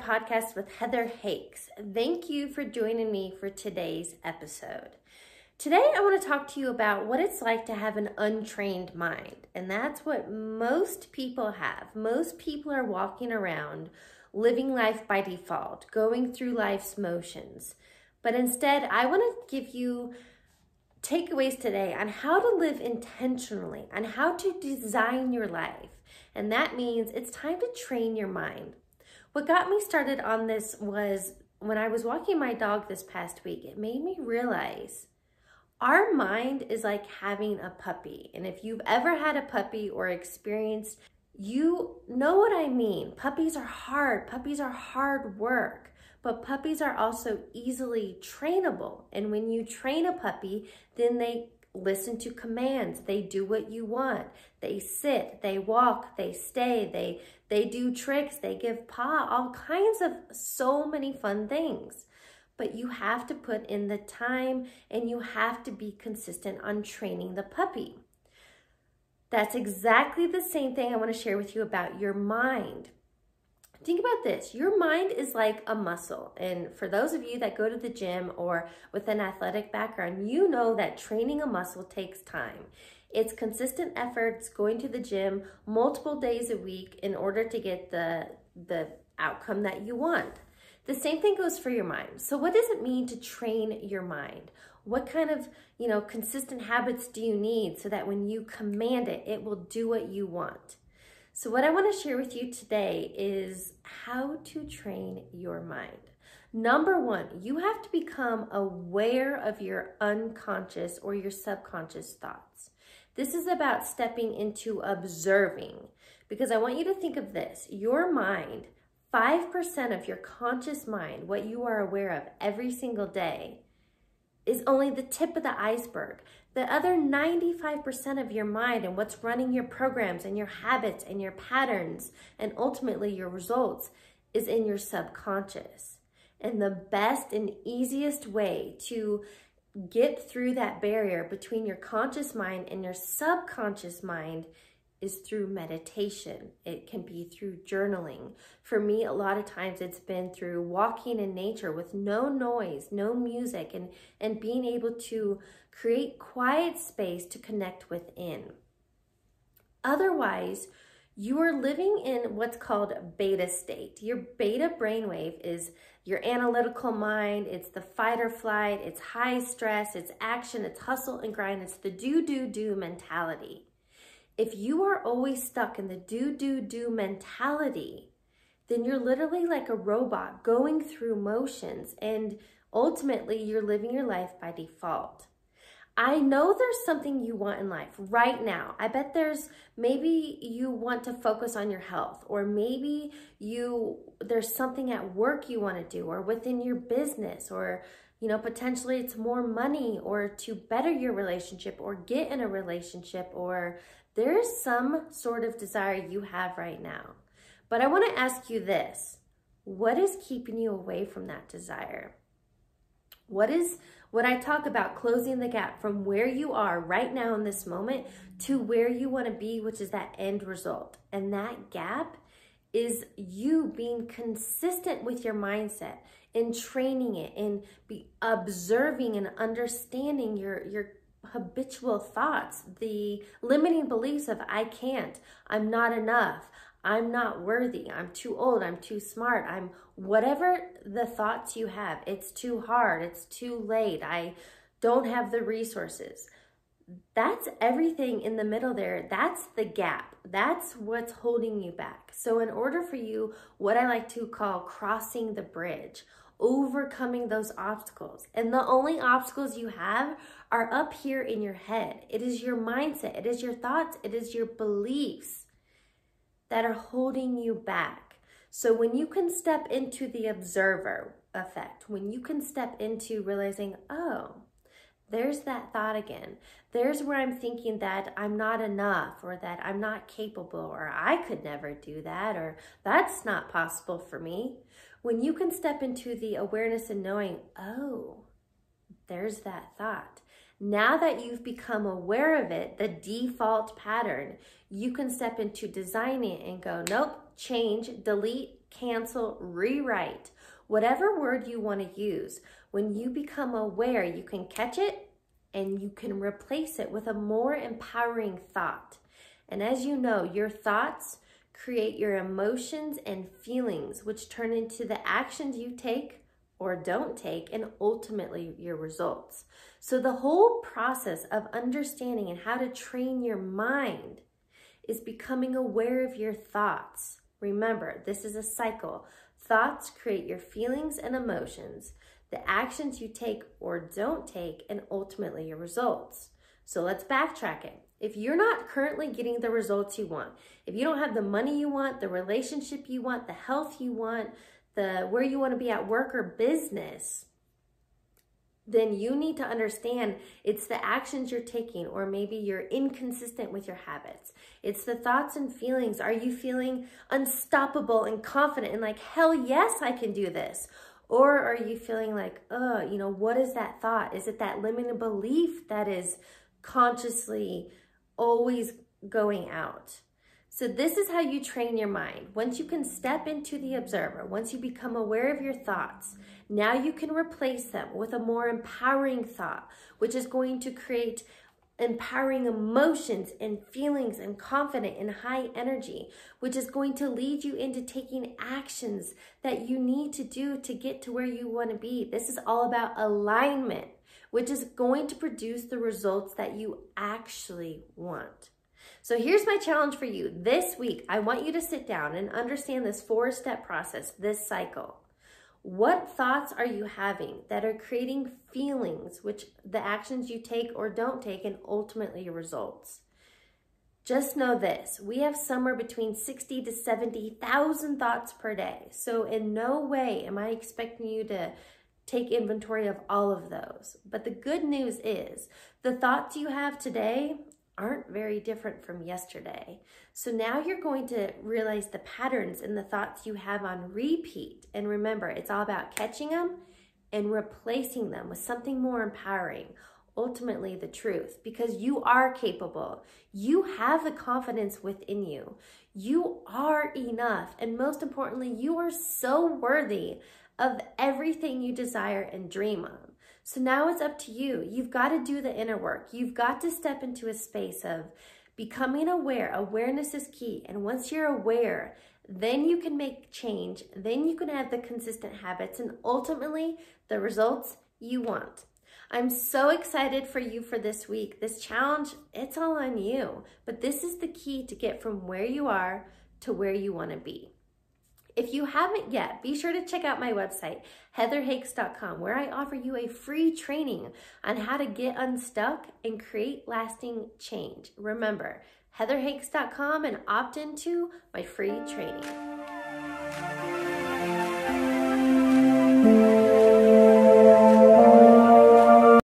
podcast with Heather Hakes. Thank you for joining me for today's episode. Today, I want to talk to you about what it's like to have an untrained mind. And that's what most people have. Most people are walking around living life by default, going through life's motions. But instead, I want to give you takeaways today on how to live intentionally, on how to design your life. And that means it's time to train your mind. What got me started on this was when I was walking my dog this past week. It made me realize our mind is like having a puppy. And if you've ever had a puppy or experienced, you know what I mean. Puppies are hard. Puppies are hard work. But puppies are also easily trainable. And when you train a puppy, then they listen to commands. They do what you want. They sit, they walk, they stay, they do tricks, they give paw, all kinds of so many fun things. But you have to put in the time and you have to be consistent on training the puppy. That's exactly the same thing I want to share with you about your mind. Think about this. Your mind is like a muscle. And for those of you that go to the gym or with an athletic background, you know that training a muscle takes time. It's consistent efforts going to the gym multiple days a week in order to get the outcome that you want. The same thing goes for your mind. So what does it mean to train your mind? What kind of, consistent habits do you need so that when you command it, it will do what you want? So what I want to share with you today is how to train your mind. Number one, you have to become aware of your unconscious or your subconscious thoughts. This is about stepping into observing, because I want you to think of this. Your mind, 5% of your conscious mind, what you are aware of every single day, is only the tip of the iceberg. The other 95% of your mind and what's running your programs and your habits and your patterns and ultimately your results is in your subconscious. And the best and easiest way to get through that barrier between your conscious mind and your subconscious mind is through meditation. It can be through journaling. For me, a lot of times it's been through walking in nature with no noise, no music, and being able to create quiet space to connect within. Otherwise, you are living in what's called beta state. Your beta brainwave is your analytical mind. It's the fight or flight. It's high stress. It's action. It's hustle and grind. It's the do mentality. If you are always stuck in the do mentality, then you're literally like a robot going through motions, and ultimately you're living your life by default. I know there's something you want in life right now. I bet maybe you want to focus on your health, or maybe there's something at work you want to do, or within your business, or potentially it's more money, or to better your relationship, or get in a relationship, or there's some sort of desire you have right now. But I want to ask you this. What is keeping you away from that desire? What I talk about closing the gap from where you are right now in this moment to where you want to be, which is that end result. And that gap is you being consistent with your mindset and training it and be observing and understanding your habitual thoughts, the limiting beliefs of I can't, I'm not enough, I'm not worthy, I'm too old, I'm too smart, I'm whatever the thoughts you have, it's too hard, it's too late, I don't have the resources. That's everything in the middle there. That's the gap. That's what's holding you back. So in order for you, what I like to call crossing the bridge, overcoming those obstacles. And the only obstacles you have are up here in your head. It is your mindset. It is your thoughts. It is your beliefs that are holding you back. So when you can step into the observer effect, when you can step into realizing, oh, there's that thought again. There's where I'm thinking that I'm not enough, or that I'm not capable, or I could never do that, or that's not possible for me. When you can step into the awareness and knowing, oh, there's that thought. Now that you've become aware of it, the default pattern, you can step into designing it and go, nope, change, delete, cancel, rewrite, whatever word you want to use. When you become aware, you can catch it and you can replace it with a more empowering thought. And as you know, your thoughts create your emotions and feelings, which turn into the actions you take or don't take, and ultimately your results. So the whole process of understanding and how to train your mind is becoming aware of your thoughts. Remember, this is a cycle. Thoughts create your feelings and emotions, the actions you take or don't take, and ultimately your results. So let's backtrack it. If you're not currently getting the results you want, if you don't have the money you want, the relationship you want, the health you want, where you want to be at work or business, then you need to understand it's the actions you're taking, or maybe you're inconsistent with your habits. It's the thoughts and feelings. Are you feeling unstoppable and confident and like, hell yes, I can do this? Or are you feeling like, what is that thought? Is it that limiting belief that is consciously always going out? So this is how you train your mind. Once you can step into the observer, once you become aware of your thoughts, now you can replace them with a more empowering thought, which is going to create empowering emotions and feelings and confident and high energy, which is going to lead you into taking actions that you need to do to get to where you want to be. This is all about alignment, which is going to produce the results that you actually want. So here's my challenge for you. This week, I want you to sit down and understand this 4-step process, this cycle. What thoughts are you having that are creating feelings, which the actions you take or don't take, and ultimately your results? Just know this, we have somewhere between 60 to 70,000 thoughts per day. So in no way am I expecting you to take inventory of all of those. But the good news is the thoughts you have today aren't very different from yesterday. So now you're going to realize the patterns and the thoughts you have on repeat. And remember, it's all about catching them and replacing them with something more empowering, ultimately the truth, because you are capable. You have the confidence within you. You are enough. And most importantly, you are so worthy of everything you desire and dream of. So now it's up to you. You've got to do the inner work. You've got to step into a space of becoming aware. Awareness is key. And once you're aware, then you can make change. Then you can have the consistent habits and ultimately the results you want. I'm so excited for you for this week. This challenge, it's all on you. But this is the key to get from where you are to where you want to be. If you haven't yet, be sure to check out my website, heatherhakes.com, where I offer you a free training on how to get unstuck and create lasting change. Remember, heatherhakes.com, and opt into my free training.